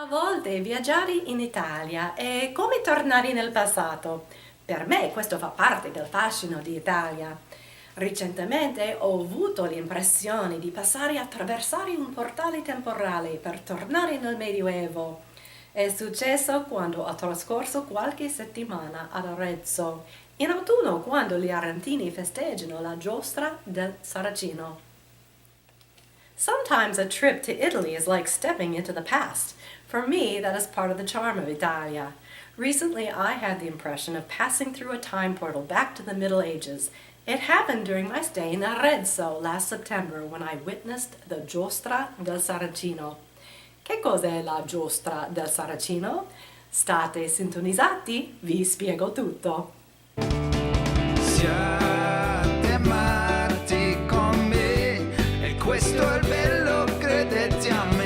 A volte viaggiare in Italia è come tornare nel passato. Per me questo fa parte del fascino di Italia. Recentemente ho avuto l'impressione di passare attraversare un portale temporale per tornare nel Medioevo. È successo quando ho trascorso qualche settimana ad Arezzo, in autunno quando gli arrentini festeggiano la Giostra del Saracino. Sometimes a trip to Italy is like stepping into the past. For me, that is part of the charm of Italia. Recently, I had the impression of passing through a time portal back to the Middle Ages. It happened during my stay in Arezzo last September when I witnessed the Giostra del Saracino. Che cos'è la Giostra del Saracino? State sintonizzati? Vi spiego tutto. Siate amati con me e questo è il bello, credete a me.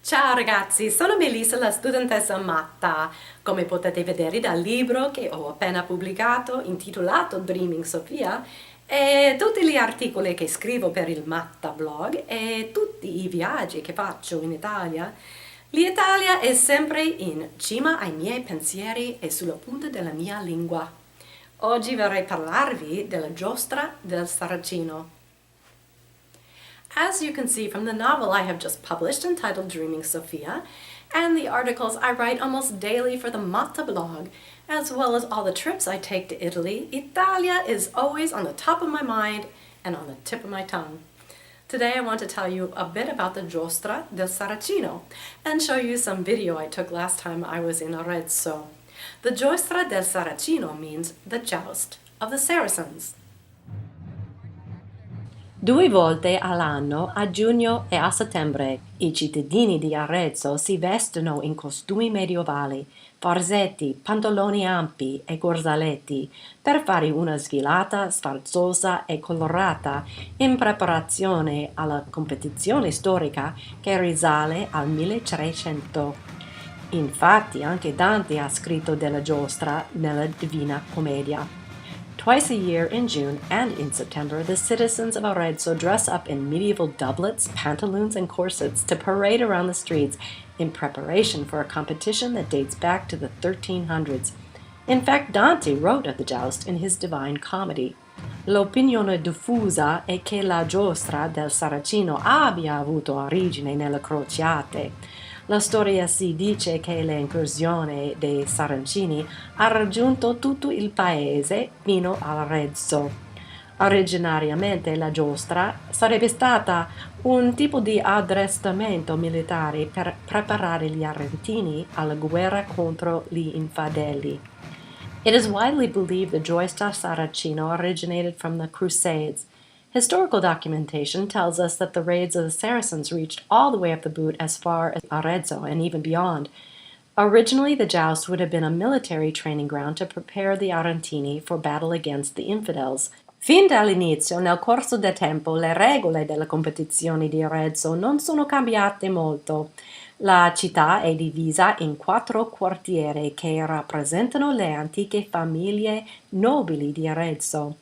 Ciao ragazzi, sono Melissa, la studentessa Matta. Come potete vedere dal libro che ho appena pubblicato intitolato Dreaming Sofia e tutti gli articoli che scrivo per il Matta blog e tutti i viaggi che faccio in Italia, l'Italia è sempre in cima ai miei pensieri e sulla punta della mia lingua. Oggi vorrei parlarvi della Giostra del Saracino. As you can see from the novel I have just published entitled Dreaming Sofia, and the articles I write almost daily for the Matta blog, as well as all the trips I take to Italy, Italia is always on the top of my mind and on the tip of my tongue. Today I want to tell you a bit about the Giostra del Saracino and show you some video I took last time I was in Arezzo. The Giostra del Saracino means the joust of the Saracens. 2 volte all'anno, a giugno e a settembre, i cittadini di Arezzo si vestono in costumi medievali, farsetti, pantaloni ampi e gorzaletti per fare una sfilata sfarzosa e colorata in preparazione alla competizione storica che risale al 1300. Infatti anche Dante ha scritto della giostra nella Divina Commedia. Twice a year in June and in September, the citizens of Arezzo dress up in medieval doublets, pantaloons, and corsets to parade around the streets in preparation for a competition that dates back to the 1300s. In fact, Dante wrote of the joust in his Divine Comedy. L'opinione diffusa è che la giostra del Saracino abbia avuto origine nelle crociate. La storia si dice che l'incursione dei Saracini ha raggiunto tutto il paese fino a Arezzo. Originariamente la giostra sarebbe stata un tipo di addestramento militare per preparare gli arrentini alla guerra contro gli infedeli. It is widely believed the Giostra Saracino originated from the Crusades. Historical documentation tells us that the raids of the Saracens reached all the way up the boot as far as Arezzo and even beyond. Originally, the joust would have been a military training ground to prepare the Arrentini for battle against the infidels. Fin dall'inizio, nel corso del tempo, le regole della competizione di Arezzo non sono cambiate molto. La città è divisa in 4 quartieri che rappresentano le antiche famiglie nobili di Arezzo.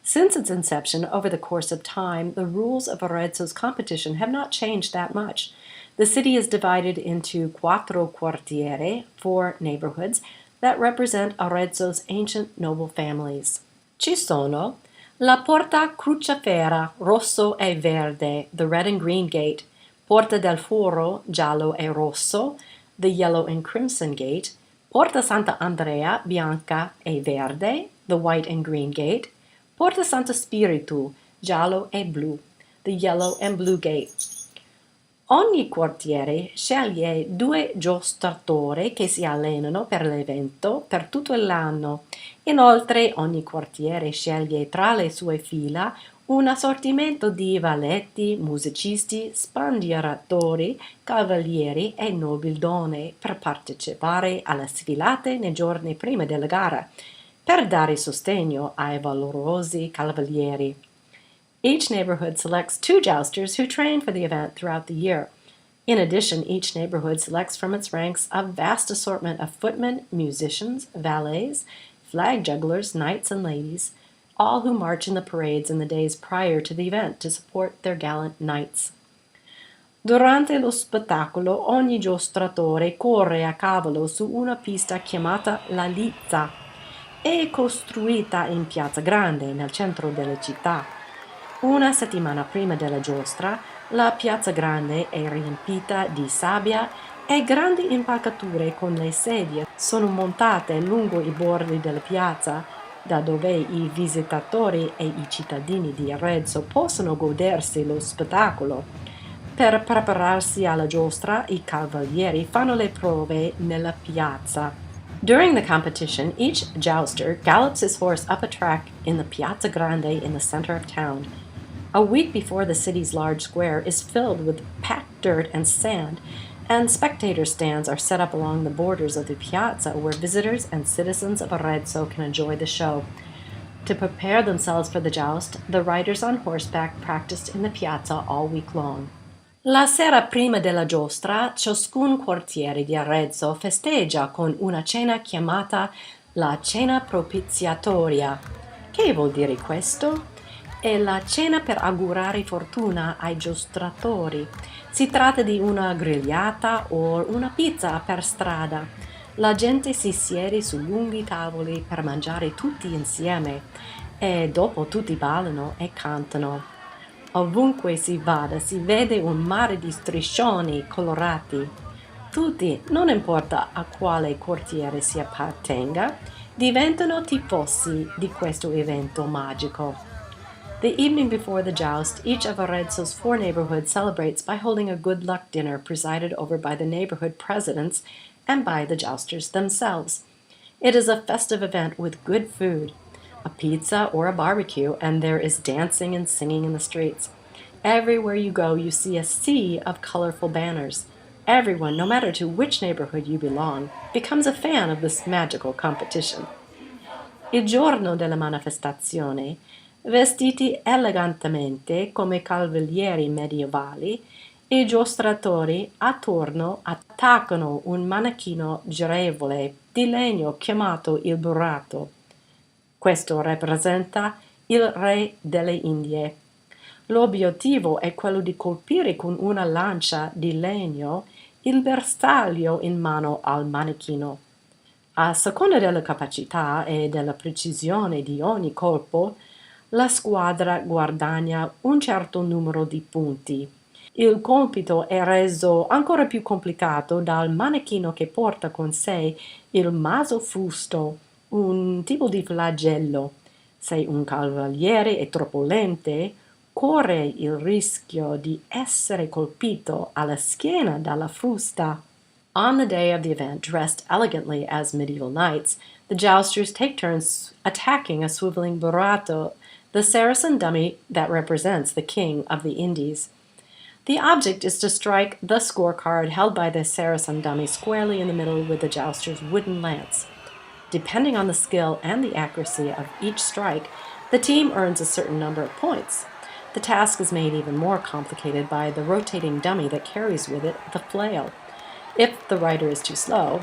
Since its inception, over the course of time, the rules of Arezzo's competition have not changed that much. The city is divided into 4 quartieri, 4 neighborhoods, that represent Arezzo's ancient noble families. Ci sono la Porta Crucifera, rosso e verde, the red and green gate, Porta del Foro, giallo e rosso, the yellow and crimson gate, Porta Santa Andrea, bianca e verde, the white and green gate, Porta Santo Spirito, giallo e blu, the yellow and blue gate. Ogni quartiere sceglie 2 giostratori che si allenano per l'evento per tutto l'anno. Inoltre ogni quartiere sceglie tra le sue fila un assortimento di valletti, musicisti, sbandieratori, cavalieri e nobildonne per partecipare alle sfilate nei giorni prima della gara, per dare sostegno ai valorosi cavalieri. Each neighborhood selects 2 jousters who train for the event throughout the year. In addition, each neighborhood selects from its ranks a vast assortment of footmen, musicians, valets, flag jugglers, knights, and ladies, all who march in the parades in the days prior to the event to support their gallant knights. Durante lo spettacolo ogni giostratore corre a cavallo su una pista chiamata la lizza. È costruita in Piazza Grande, nel centro della città. Una settimana prima della giostra, la Piazza Grande è riempita di sabbia e grandi impalcature con le sedie sono montate lungo i bordi della piazza, da dove i visitatori e i cittadini di Arezzo possono godersi lo spettacolo. Per prepararsi alla giostra, i cavalieri fanno le prove nella piazza. During the competition, each jouster gallops his horse up a track in the Piazza Grande in the center of town. A week before the city's large square is filled with packed dirt and sand, and spectator stands are set up along the borders of the piazza where visitors and citizens of Arezzo can enjoy the show. To prepare themselves for the joust, the riders on horseback practiced in the piazza all week long. La sera prima della giostra, ciascun quartiere di Arezzo festeggia con una cena chiamata la cena propiziatoria. Che vuol dire questo? È la cena per augurare fortuna ai giostratori. Si tratta di una grigliata o una pizza per strada. La gente si siede su lunghi tavoli per mangiare tutti insieme e dopo tutti ballano e cantano. Ovunque si vada si vede un mare di striscioni colorati. Tutti, non importa a quale quartiere si appartenga, diventano tifosi di questo evento magico. The evening before the joust, each of Arezzo's 4 neighborhoods celebrates by holding a good luck dinner presided over by the neighborhood presidents and by the jousters themselves. It is a festive event with good food, a pizza or a barbecue, and there is dancing and singing in the streets. Everywhere you go, you see a sea of colorful banners. Everyone, no matter to which neighborhood you belong, becomes a fan of this magical competition. Il giorno della manifestazione, vestiti elegantemente come cavalieri medievali, i giostratori attorno attaccano un manichino girevole di legno chiamato il burrato. Questo rappresenta il re delle Indie. L'obiettivo è quello di colpire con una lancia di legno il bersaglio in mano al manichino. A seconda della capacità e della precisione di ogni colpo, la squadra guadagna un certo numero di punti. Il compito è reso ancora più complicato dal manichino che porta con sé il maso fusto, un tipo di flagello. Se un cavaliere è troppo lento, corre il rischio di essere colpito alla schiena dalla frusta. On the day of the event, dressed elegantly as medieval knights, the jousters take turns attacking a swiveling burrato, the Saracen dummy that represents the king of the Indies. The object is to strike the scorecard held by the Saracen dummy squarely in the middle with the jouster's wooden lance. Depending on the skill and the accuracy of each strike, the team earns a certain number of points. The task is made even more complicated by the rotating dummy that carries with it the flail. If the rider is too slow,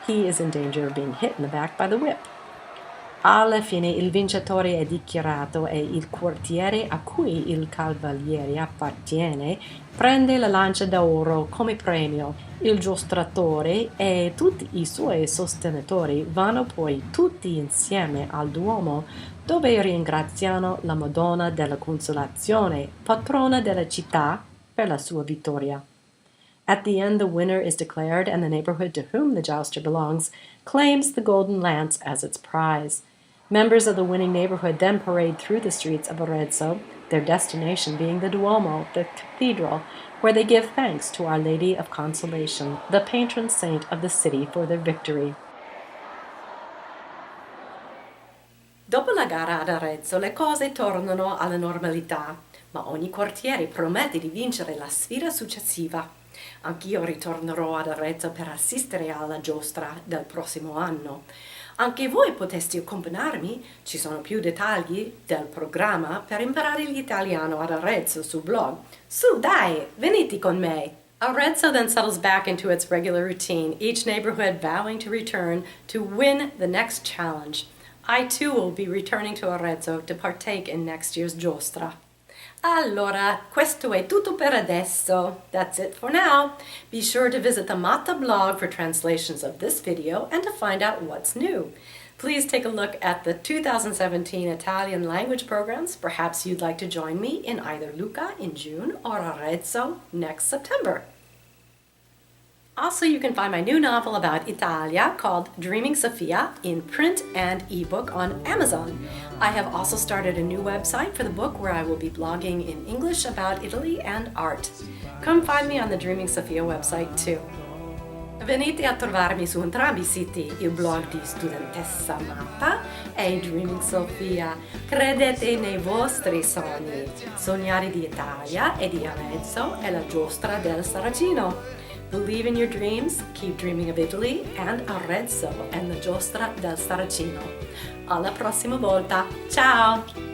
he is in danger of being hit in the back by the whip. Alla fine il vincitore è dichiarato e il quartiere a cui il cavaliere appartiene prende la lancia d'oro come premio. Il giostratore e tutti i suoi sostenitori vanno poi tutti insieme al Duomo, dove ringraziano la Madonna della Consolazione, patrona della città, per la sua vittoria. At the end, the winner is declared, and the neighborhood to whom the jouster belongs claims the golden lance as its prize. Members of the winning neighborhood then parade through the streets of Arezzo, their destination being the Duomo, the cathedral, where they give thanks to Our Lady of Consolation, the patron saint of the city, for their victory. Dopo la gara ad Arezzo le cose tornano alla normalità, ma ogni quartiere promette di vincere la sfida successiva. Anch'io ritornerò ad Arezzo per assistere alla giostra del prossimo anno. Anche voi potreste accompagnarmi? Ci sono più dettagli del programma per imparare l'italiano ad Arezzo sul blog. Su, dai, venite con me! Arezzo then settles back into its regular routine, each neighborhood vowing to return to win the next challenge. I too will be returning to Arezzo to partake in next year's giostra. Allora, questo è tutto per adesso. That's it for now. Be sure to visit the Matta blog for translations of this video and to find out what's new. Please take a look at the 2017 Italian language programs. Perhaps you'd like to join me in either Lucca in June or Arezzo next September. Also, you can find my new novel about Italia called Dreaming Sophia in print and ebook on Amazon. I have also started a new website for the book where I will be blogging in English about Italy and art. Come find me on the Dreaming Sophia website too. Venite a trovarmi su entrambi i siti, il blog di Studentessa Matta e Dreaming Sophia. Credete nei vostri sogni. Sognare di Italia e di Arezzo è la Giostra del Saracino. Believe in your dreams, keep dreaming of Italy and Arezzo and the Giostra del Saracino. Alla prossima volta. Ciao!